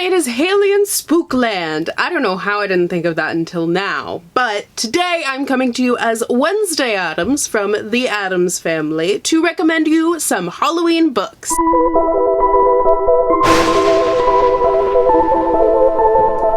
it is Hailey in Spookland. I don't know how I didn't think of that until now, but today I'm coming to you as Wednesday Addams from the Addams family to recommend you some Halloween books.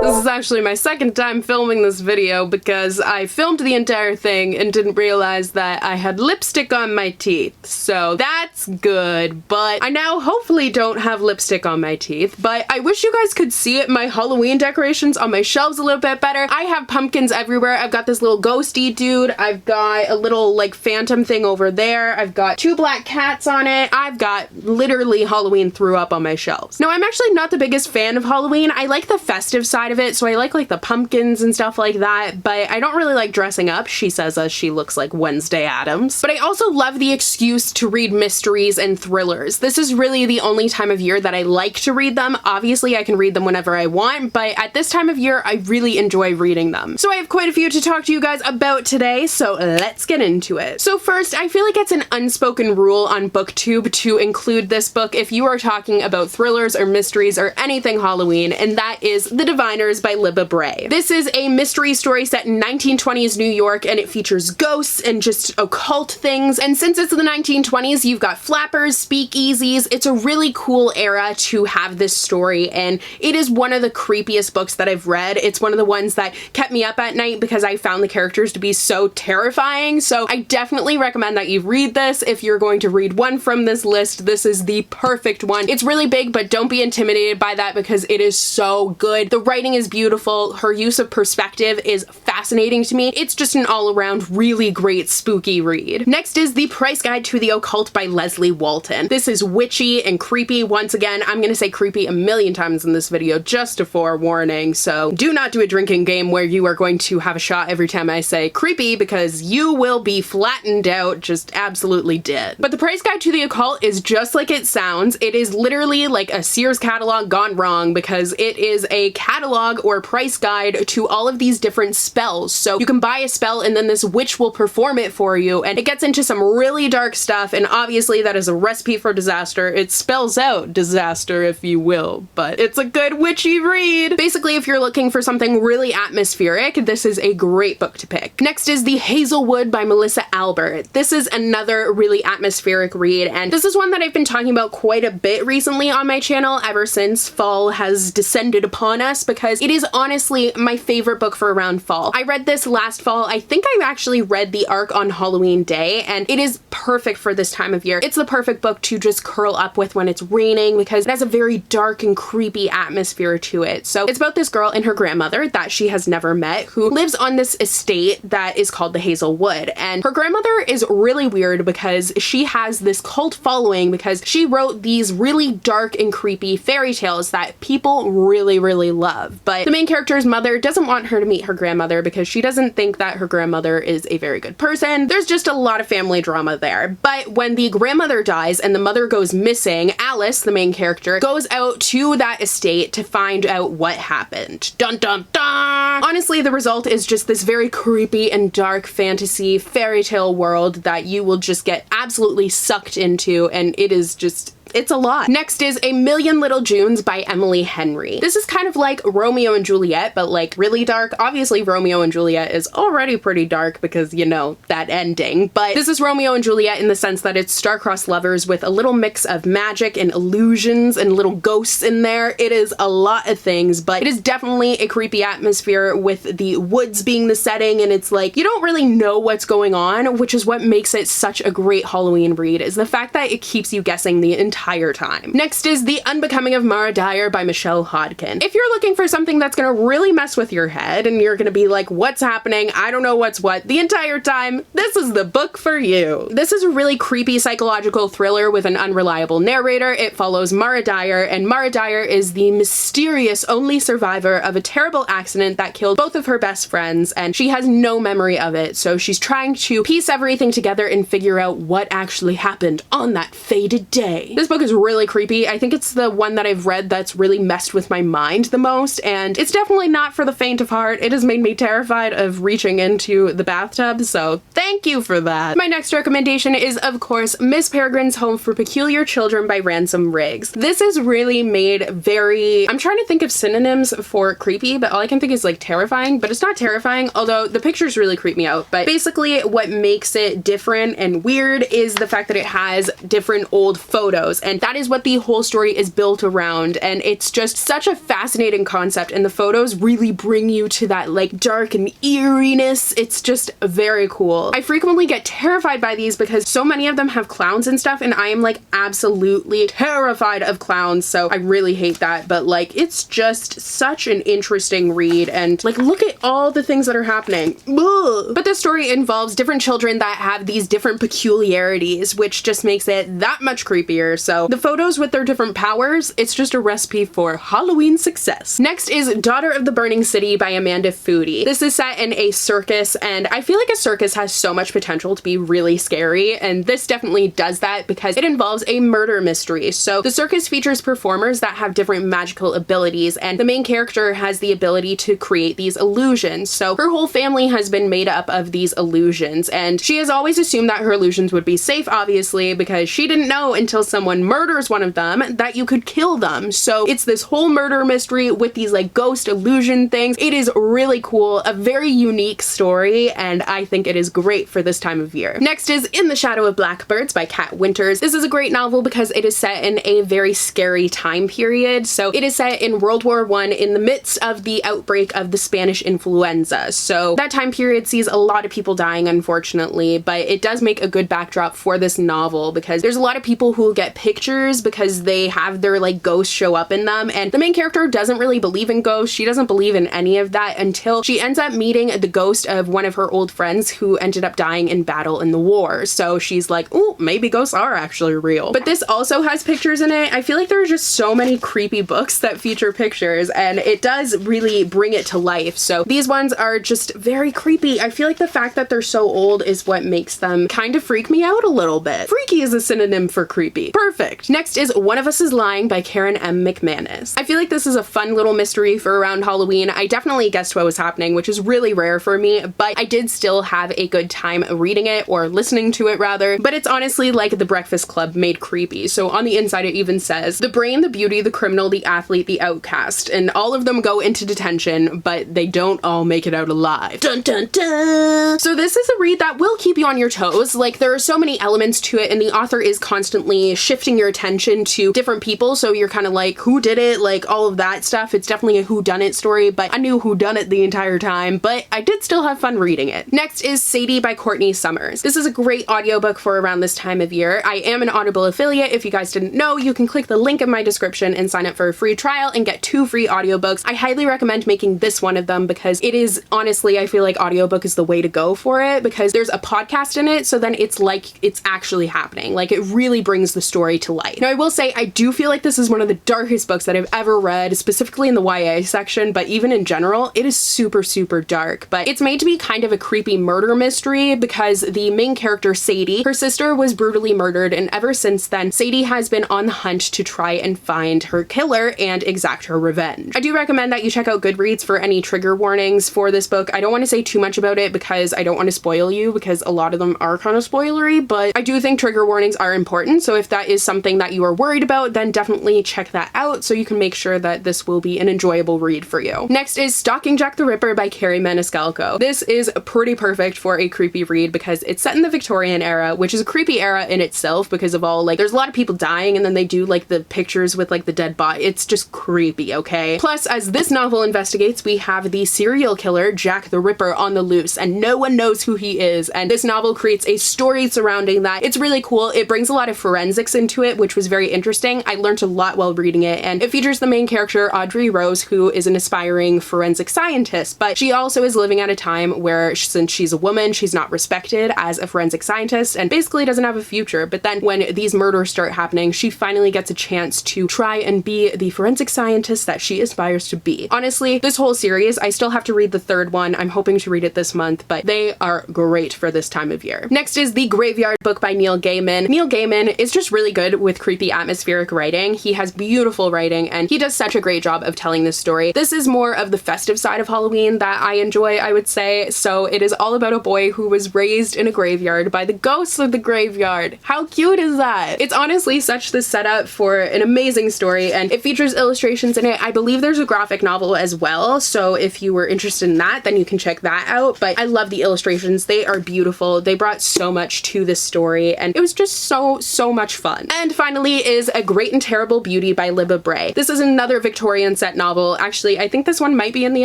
This is actually my second time filming this video because I filmed the entire thing and didn't realize that I had lipstick on my teeth. So that's good, but I now hopefully don't have lipstick on my teeth, but I wish you guys could see it, my Halloween decorations on my shelves a little bit better. I have pumpkins everywhere. I've got this little ghosty dude. I've got a little like phantom thing over there. I've got two black cats on it. I've got literally Halloween threw up on my shelves. Now, I'm actually not the biggest fan of Halloween. I like the festive side of it, so I like the pumpkins and stuff like that, but I don't really like dressing up. She says as she looks like Wednesday Addams. But I also love the excuse to read mysteries and thrillers. This is really the only time of year that I like to read them. Obviously, I can read them whenever I want, but at this time of year, I really enjoy reading them. So I have quite a few to talk to you guys about today, so let's get into it. So first, I feel like it's an unspoken rule on BookTube to include this book if you are talking about thrillers or mysteries or anything Halloween, and that is The Diviners by Libba Bray. This is a mystery story set in 1920s New York, and it features ghosts and just occult things. And since it's the 1920s, you've got flappers, speakeasies. It's a really cool era to have this story, and it is one of the creepiest books that I've read. It's one of the ones that kept me up at night because I found the characters to be so terrifying. So I definitely recommend that you read this. If you're going to read one from this list, this is the perfect one. It's really big, but don't be intimidated by that because it is so good. The writing is beautiful. Her use of perspective is fascinating to me. It's just an all-around really great spooky read. Next is The Price Guide to the Occult by Leslye Walton. This is witchy and creepy. Once again, I'm gonna say creepy a million times in this video, just a forewarning, so do not do a drinking game where you are going to have a shot every time I say creepy because you will be flattened out, just absolutely dead. But The Price Guide to the Occult is just like it sounds. It is literally like a Sears catalog gone wrong because it is a catalog or price guide to all of these different spells. So you can buy a spell and then this witch will perform it for you, and it gets into some really dark stuff, and obviously that is a recipe for disaster. It spells out disaster, if you will, but it's a good witchy read. Basically, if you're looking for something really atmospheric, this is a great book to pick. Next is The Hazelwood by Melissa Albert. This is another really atmospheric read, and this is one that I've been talking about quite a bit recently on my channel ever since fall has descended upon us, because it is honestly my favorite book for around fall. I read this last fall. I think I actually read the arc on Halloween Day, and it is perfect for this time of year. It's the perfect book to just curl up with when it's raining because it has a very dark and creepy atmosphere to it. So it's about this girl and her grandmother that she has never met who lives on this estate that is called the Hazelwood, and her grandmother is really weird because she has this cult following because she wrote these really dark and creepy fairy tales that people really love. But the main character's mother doesn't want her to meet her grandmother because she doesn't think that her grandmother is a very good person. There's just a lot of family drama there. But when the grandmother dies and the mother goes missing, Alice, the main character, goes out to that estate to find out what happened. Dun dun dun! Honestly, the result is just this very creepy and dark fantasy fairy tale world that you will just get absolutely sucked into, and it is just it's a lot. Next is A Million Little Junes by Emily Henry. This is kind of like Romeo and Juliet, but like really dark. Obviously, Romeo and Juliet is already pretty dark because, you know, that ending. But this is Romeo and Juliet in the sense that it's star-crossed lovers with a little mix of magic and illusions and little ghosts in there. It is a lot of things, but it is definitely a creepy atmosphere with the woods being the setting, and it's like you don't really know what's going on, which is what makes it such a great Halloween read, is the fact that it keeps you guessing the entire time. Next is The Unbecoming of Mara Dyer by Michelle Hodkin. If you're looking for something that's gonna really mess with your head and you're gonna be like, what's happening? I don't know what's what the entire time, this is the book for you. This is a really creepy psychological thriller with an unreliable narrator. It follows Mara Dyer, and Mara Dyer is the mysterious only survivor of a terrible accident that killed both of her best friends, and she has no memory of it, so she's trying to piece everything together and figure out what actually happened on that fated day. This This book is really creepy. I think it's the one that I've read that's really messed with my mind the most, and it's definitely not for the faint of heart. It has made me terrified of reaching into the bathtub, so thank you for that. My next recommendation is, of course, Miss Peregrine's Home for Peculiar Children by Ransom. This is really made very, I'm trying to think of synonyms for creepy, but all I can think is like terrifying, but it's not terrifying, although the pictures really creep me out. But basically what makes it different and weird is the fact that it has different old photos, and that is what the whole story is built around, and it's just such a fascinating concept, and the photos really bring you to that like dark and eeriness. It's just very cool. I frequently get terrified by these because so many of them have clowns and stuff, and I am like absolutely terrified of clowns, so I really hate that, but like it's just such an interesting read, and like look at all the things that are happening. Ugh. But the story involves different children that have these different peculiarities, which just makes it that much creepier. So the photos with their different powers, it's just a recipe for Halloween success. Next is Daughter of the Burning City by Amanda Foody. This is set in a circus, and I feel like a circus has so much potential to be really scary, and this definitely does that because it involves a murder mystery. So the circus features performers that have different magical abilities, and the main character has the ability to create these illusions. So her whole family has been made up of these illusions, and she has always assumed that her illusions would be safe, obviously, because she didn't know until someone murders one of them that you could kill them. So it's this whole murder mystery with these like ghost illusion things. It is really cool, a very unique story, and I think it is great for this time of year. Next is In the Shadow of Blackbirds by Kat Winters. This is a great novel because it is set in a very scary time period. So it is set in World War I in the midst of the outbreak of the Spanish influenza. So that time period sees a lot of people dying, unfortunately, but it does make a good backdrop for this novel because there's a lot of people who get pictures because they have their like ghosts show up in them, and the main character doesn't really believe in ghosts. She doesn't believe in any of that until she ends up meeting the ghost of one of her old friends who ended up dying in battle in the war. So she's like, oh, maybe ghosts are actually real. But this also has pictures in it. I feel like there are just so many creepy books that feature pictures, and it does really bring it to life. So these ones are just very creepy. I feel like the fact that they're so old is what makes them kind of freak me out a little bit. Freaky is a synonym for creepy. Perfect. Next is One of Us is Lying by Karen M. McManus. I feel like this is a fun little mystery for around Halloween. I definitely guessed what was happening, which is really rare for me, but I did still have a good time reading it, or listening to it rather. But it's honestly like The Breakfast Club made creepy. So on the inside it even says the brain, the beauty, the criminal, the athlete, the outcast, and all of them go into detention, but they don't all make it out alive. Dun dun dun! So this is a read that will keep you on your toes. Like there are so many elements to it, and the author is constantly shifting your attention to different people, so you're kind of like, who did it? Like all of that stuff. It's definitely a whodunit story, but I knew whodunit the entire time, but I did still have fun reading it. Next is Sadie by Courtney Summers. This is a great audiobook for around this time of year. I am an Audible affiliate. If you guys didn't know, you can click the link in my description and sign up for a free trial and get 2 free audiobooks. I highly recommend making this one of them because it is honestly, I feel like audiobook is the way to go for it because there's a podcast in it, so then it's like it's actually happening. Like it really brings the story to life. Now I will say I do feel like this is one of the darkest books that I've ever read, specifically in the YA section, but even in general, it is super, super dark. But it's made to be kind of a creepy murder mystery because the main character, Sadie, her sister was brutally murdered, and ever since then, Sadie has been on the hunt to try and find her killer and exact her revenge. I do recommend that you check out Goodreads for any trigger warnings for this book. I don't want to say too much about it because I don't want to spoil you, because a lot of them are kind of spoilery, but I do think trigger warnings are important. So if that is something that you are worried about, then definitely check that out so you can make sure that this will be an enjoyable read for you. Next is Stalking Jack the Ripper by Carrie Maniscalco. This is pretty perfect for a creepy read because it's set in the Victorian era, which is a creepy era in itself because of all, like, there's a lot of people dying, and then they do like the pictures with like the dead body. It's just creepy, okay? Plus, as this novel investigates, we have the serial killer Jack the Ripper on the loose, and no one knows who he is, and this novel creates a story surrounding that. It's really cool. It brings a lot of forensics into it, which was very interesting. I learned a lot while reading it, and it features the main character, Audrey Rose, who is an aspiring forensic scientist, but she also is living at a time where, since she's a woman, she's not respected as a forensic scientist and basically doesn't have a future. But then when these murders start happening, she finally gets a chance to try and be the forensic scientist that she aspires to be. Honestly, this whole series, I still have to read the 3rd one. I'm hoping to read it this month, but they are great for this time of year. Next is The Graveyard Book by Neil Gaiman. Neil Gaiman is just really good with creepy atmospheric writing. He has beautiful writing and he does such a great job of telling this story. This is more of the festive side of Halloween that I enjoy, I would say. So it is all about a boy who was raised in a graveyard by the ghosts of the graveyard. How cute is that? It's honestly such the setup for an amazing story, and it features illustrations in it. I believe there's a graphic novel as well, so if you were interested in that, then you can check that out. But I love the illustrations. They are beautiful. They brought so much to this story, and it was just so much fun. And finally is A Great and Terrible Beauty by Libba Bray. This is another Victorian set novel. Actually, I think this one might be in the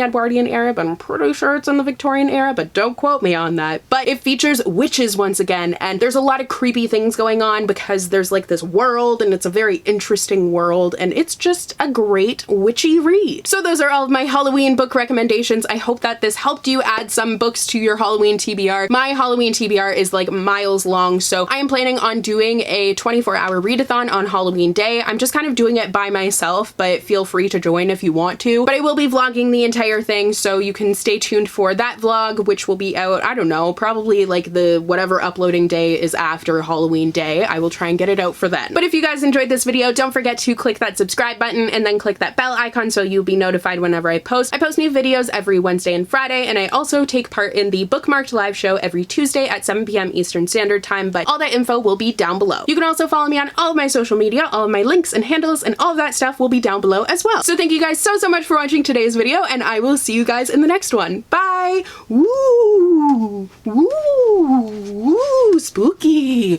Edwardian era, but I'm pretty sure it's in the Victorian era, but don't quote me on that. But it features witches once again, and there's a lot of creepy things going on because there's like this world, and it's a very interesting world, and it's just a great witchy read. So those are all of my Halloween book recommendations. I hope that this helped you add some books to your Halloween TBR. My Halloween TBR is like miles long, so I am planning on doing a 24-hour readathon on Halloween day. I'm just kind of doing it by myself, but feel free to join if you want to. But I will be vlogging the entire thing, so you can stay tuned for that vlog, which will be out, I don't know, probably like the whatever uploading day is after Halloween day. I will try and get it out for then. But if you guys enjoyed this video, don't forget to click that subscribe button and then click that bell icon so you'll be notified whenever I post. I post new videos every Wednesday and Friday, and I also take part in the Bookmarked live show every Tuesday at 7 p.m. Eastern Standard Time, but all that info will be down below. You can also follow me on all of my social media. All of my links and handles and all of that stuff will be down below as well. So thank you guys so much for watching today's video, and I will see you guys in the next one. Bye! Woo! Woo! Woo! Spooky!